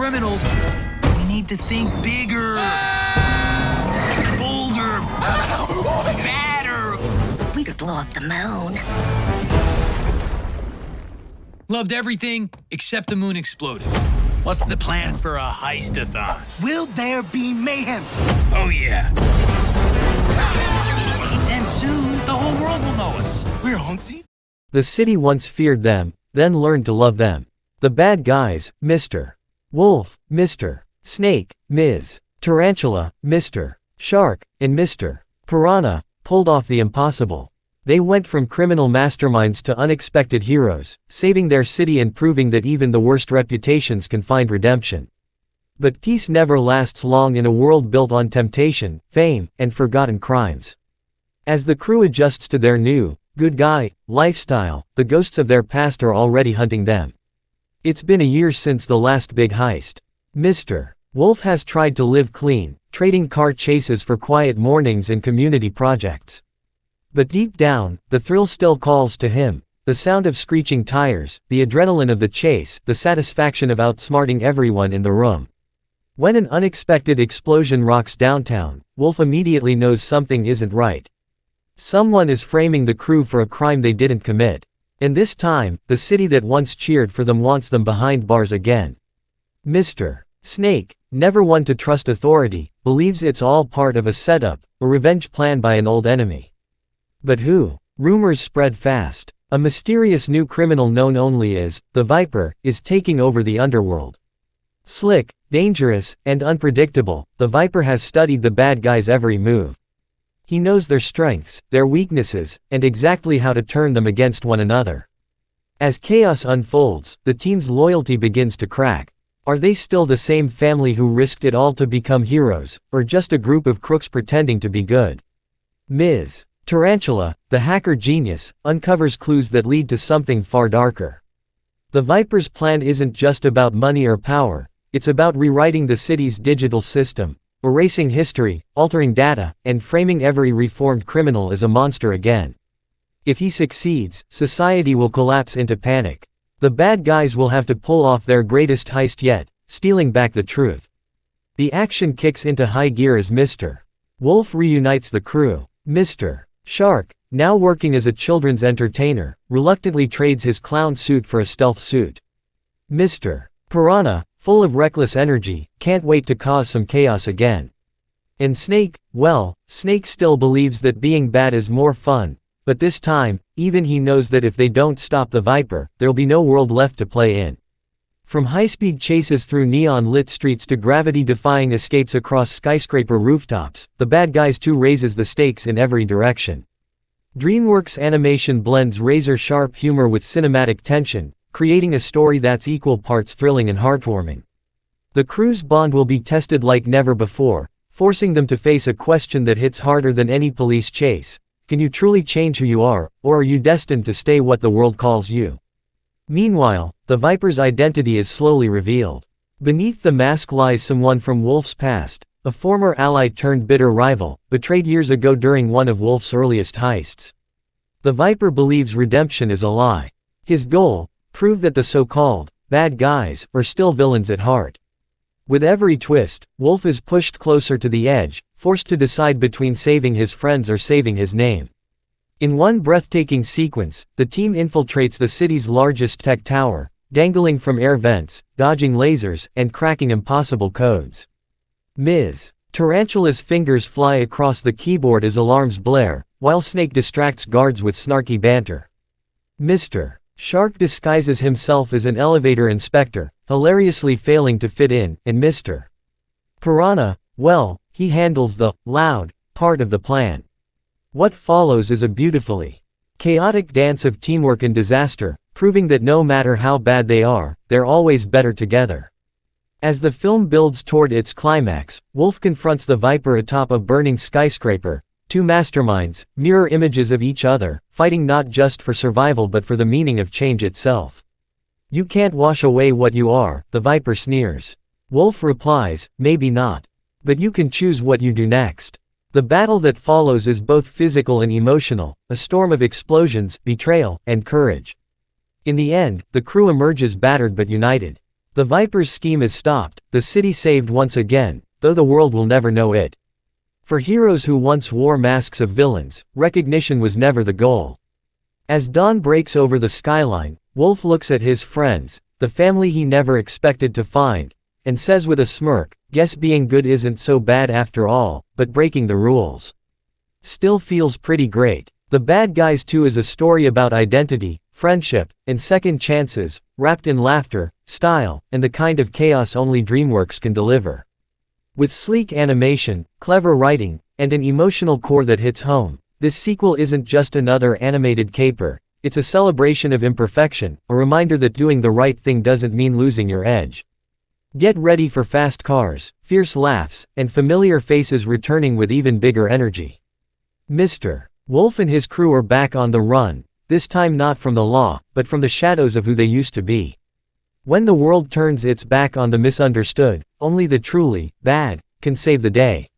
criminals. We need to think bigger, bolder, badder. We could blow up the moon. Loved everything except the moon exploded. What's the plan for a heist-a-thon? Will there be mayhem? Oh, yeah. And soon, the whole world will know us. We're on scene. The city once feared them, then learned to love them. The bad guys, Mr. Wolf, Mr. Snake, Ms. Tarantula, Mr. Shark, and Mr. Piranha, pulled off the impossible. They went from criminal masterminds to unexpected heroes, saving their city and proving that even the worst reputations can find redemption. But peace never lasts long in a world built on temptation, fame, and forgotten crimes. As the crew adjusts to their new, good guy lifestyle, the ghosts of their past are already hunting them. It's been a year since the last big heist. Mr. Wolf has tried to live clean, trading car chases for quiet mornings and community projects. But deep down, the thrill still calls to him. The sound of screeching tires, the adrenaline of the chase, the satisfaction of outsmarting everyone in the room. When an unexpected explosion rocks downtown, Wolf immediately knows something isn't right. Someone is framing the crew for a crime they didn't commit. And this time, the city that once cheered for them wants them behind bars again. Mr. Snake, never one to trust authority, believes it's all part of a setup, a revenge plan by an old enemy. But who? Rumors spread fast. A mysterious new criminal known only as the Viper is taking over the underworld. Slick, dangerous, and unpredictable, the Viper has studied the bad guys' every move. He knows their strengths, their weaknesses, and exactly how to turn them against one another. As chaos unfolds, the team's loyalty begins to crack. Are they still the same family who risked it all to become heroes, or just a group of crooks pretending to be good? Ms. Tarantula, the hacker genius, uncovers clues that lead to something far darker. The Viper's plan isn't just about money or power, it's about rewriting the city's digital system, erasing history, altering data, and framing every reformed criminal as a monster again. If he succeeds, society will collapse into panic. The bad guys will have to pull off their greatest heist yet, stealing back the truth. The action kicks into high gear as Mr. Wolf reunites the crew. Mr. Shark, now working as a children's entertainer, reluctantly trades his clown suit for a stealth suit. Mr. Piranha, full of reckless energy, can't wait to cause some chaos again. And Snake, well, Snake still believes that being bad is more fun, but this time, even he knows that if they don't stop the Viper, there'll be no world left to play in. From high-speed chases through neon-lit streets to gravity-defying escapes across skyscraper rooftops, the bad guys too raises the stakes in every direction. DreamWorks Animation blends razor-sharp humor with cinematic tension, creating a story that's equal parts thrilling and heartwarming. The crew's bond will be tested like never before, forcing them to face a question that hits harder than any police chase. Can you truly change who you are, or are you destined to stay what the world calls you? Meanwhile, the Viper's identity is slowly revealed. Beneath the mask lies someone from Wolf's past, a former ally turned bitter rival, betrayed years ago during one of Wolf's earliest heists. The Viper believes redemption is a lie. His goal? Prove that the so-called bad guys are still villains at heart. With every twist, Wolf is pushed closer to the edge, forced to decide between saving his friends or saving his name. In one breathtaking sequence, the team infiltrates the city's largest tech tower, dangling from air vents, dodging lasers, and cracking impossible codes. Ms. Tarantula's fingers fly across the keyboard as alarms blare, while Snake distracts guards with snarky banter. Mr. Shark disguises himself as an elevator inspector, hilariously failing to fit in, and Mr. Piranha, well, he handles the loud part of the plan. What follows is a beautifully chaotic dance of teamwork and disaster, proving that no matter how bad they are, they're always better together. As the film builds toward its climax, Wolf confronts the Viper atop a burning skyscraper. Two masterminds, mirror images of each other, fighting not just for survival but for the meaning of change itself. You can't wash away what you are, the Viper sneers. Wolf replies, maybe not. But you can choose what you do next. The battle that follows is both physical and emotional, a storm of explosions, betrayal, and courage. In the end, the crew emerges battered but united. The Viper's scheme is stopped, the city saved once again, though the world will never know it. For heroes who once wore masks of villains, recognition was never the goal. As dawn breaks over the skyline, Wolf looks at his friends, the family he never expected to find, and says with a smirk, "Guess being good isn't so bad after all, but breaking the rules still feels pretty great." The Bad Guys 2 is a story about identity, friendship, and second chances, wrapped in laughter, style, and the kind of chaos only DreamWorks can deliver. With sleek animation, clever writing, and an emotional core that hits home, this sequel isn't just another animated caper, it's a celebration of imperfection, a reminder that doing the right thing doesn't mean losing your edge. Get ready for fast cars, fierce laughs, and familiar faces returning with even bigger energy. Mr. Wolf and his crew are back on the run, this time not from the law, but from the shadows of who they used to be. When the world turns its back on the misunderstood, only the truly bad can save the day.